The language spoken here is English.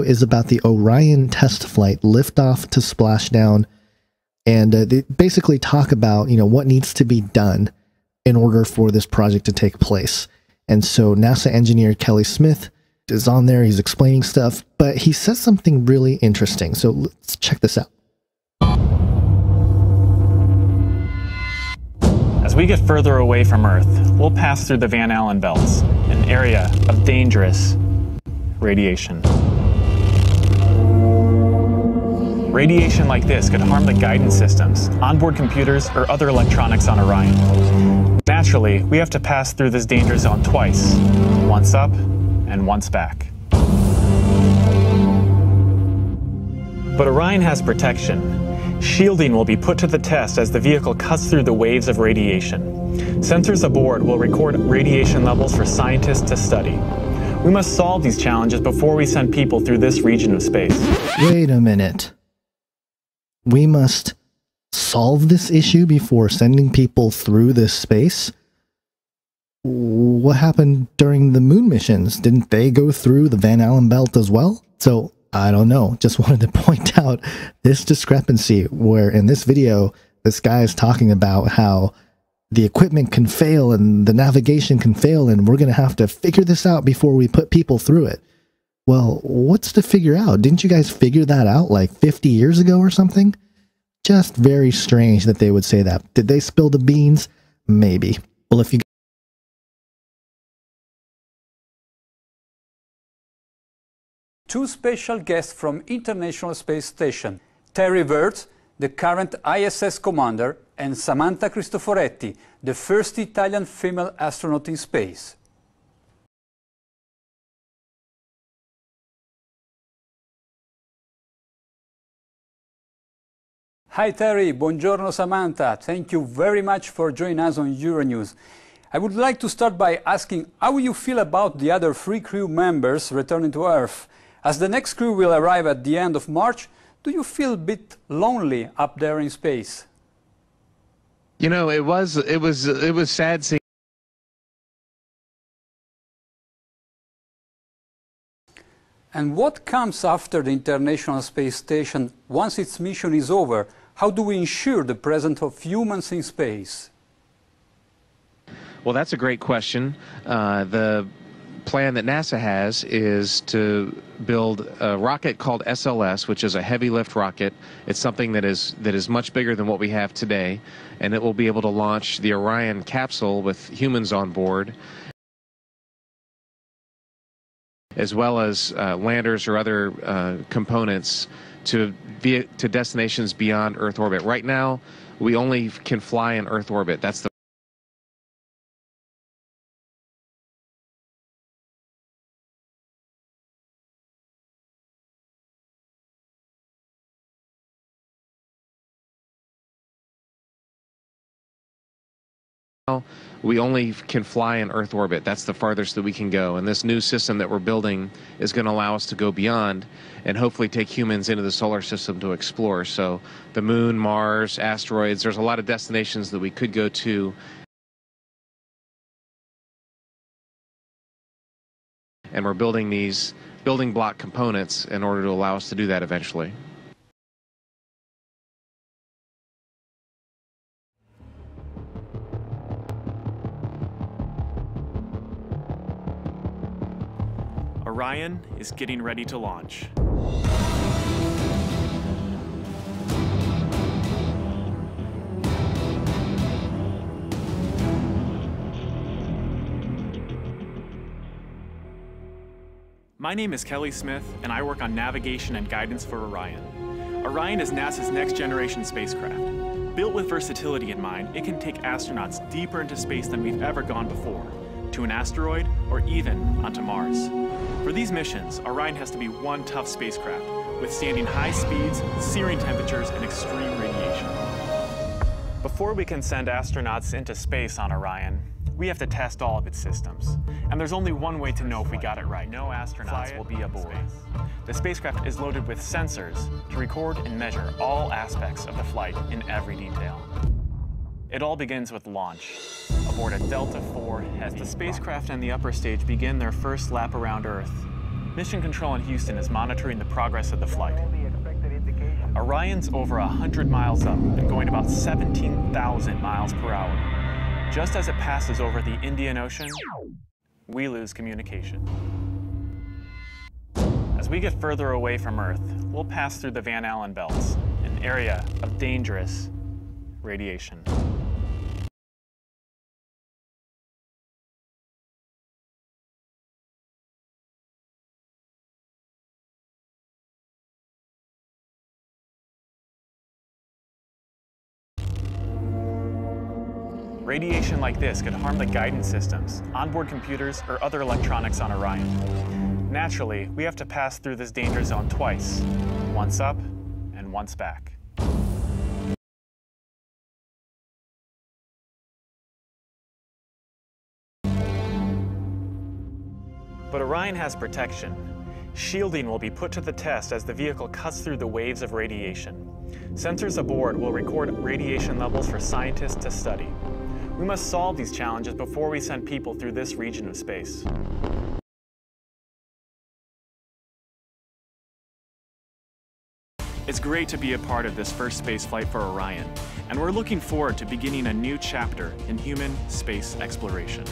is about the Orion test flight, liftoff to splashdown, and they basically talk about, you know, what needs to be done in order for this project to take place. And so NASA engineer Kelly Smith is on there, he's explaining stuff, but he says something really interesting. So let's check this out. As we get further away from Earth, we'll pass through the Van Allen belts, an area of dangerous radiation. Radiation like this could harm the guidance systems, onboard computers, or other electronics on Orion. Naturally, we have to pass through this danger zone twice, once up and once back. But Orion has protection. Shielding will be put to the test as the vehicle cuts through the waves of radiation. Sensors aboard will record radiation levels for scientists to study. We must solve these challenges before we send people through this region of space. Wait a minute. We must solve this issue before sending people through this space? What happened during the moon missions? Didn't they go through the Van Allen belt as well? So, I don't know. Just wanted to point out this discrepancy where in this video, this guy is talking about how the equipment can fail and the navigation can fail and we're going to have to figure this out before we put people through it. Well, what's to figure out? Didn't you guys figure that out like 50 years ago or something? Just very strange that they would say that. Did they spill the beans? Maybe. Well, if you two special guests from International Space Station, Terry Virts, the current ISS commander, and Samantha Cristoforetti, the first Italian female astronaut in space. Hi Terry, buongiorno Samantha. Thank you very much for joining us on Euronews. I would like to start by asking how you feel about the other 3 crew members returning to Earth. As the next crew will arrive at the end of March, do you feel a bit lonely up there in space? You know, it was sad seeing. And what comes after the International Space Station once its mission is over? How do we ensure the presence of humans in space? Well, that's a great question. The plan that NASA has is to build a rocket called SLS, which is a heavy lift rocket. It's something that is much bigger than what we have today, and it will be able to launch the Orion capsule with humans on board, as well as landers or other components to destinations beyond Earth orbit. Right now, we only can fly in Earth orbit. That's the we only can fly in Earth orbit. That's the farthest that we can go. And this new system that we're building is going to allow us to go beyond and hopefully take humans into the solar system to explore. So the moon, Mars, asteroids, there's a lot of destinations that we could go to. And we're building these building block components in order to allow us to do that eventually. Orion is getting ready to launch. My name is Kelly Smith, and I work on navigation and guidance for Orion. Orion is NASA's next-generation spacecraft. Built with versatility in mind, it can take astronauts deeper into space than we've ever gone before, to an asteroid or even onto Mars. For these missions, Orion has to be one tough spacecraft, withstanding high speeds, searing temperatures, and extreme radiation. Before we can send astronauts into space on Orion, we have to test all of its systems. And there's only one way to know if we got it right. No astronauts will be aboard. The spacecraft is loaded with sensors to record and measure all aspects of the flight in every detail. It all begins with launch, aboard a Delta IV Heavy. As the spacecraft and the upper stage begin their first lap around Earth, Mission Control in Houston is monitoring the progress of the flight. Orion's over 100 miles up and going about 17,000 miles per hour. Just as it passes over the Indian Ocean, we lose communication. As we get further away from Earth, we'll pass through the Van Allen belts, an area of dangerous radiation. Radiation like this could harm the guidance systems, onboard computers, or other electronics on Orion. Naturally, we have to pass through this danger zone twice, once up and once back. But Orion has protection. Shielding will be put to the test as the vehicle cuts through the waves of radiation. Sensors aboard will record radiation levels for scientists to study. We must solve these challenges before we send people through this region of space. It's great to be a part of this first space flight for Orion, and we're looking forward to beginning a new chapter in human space exploration.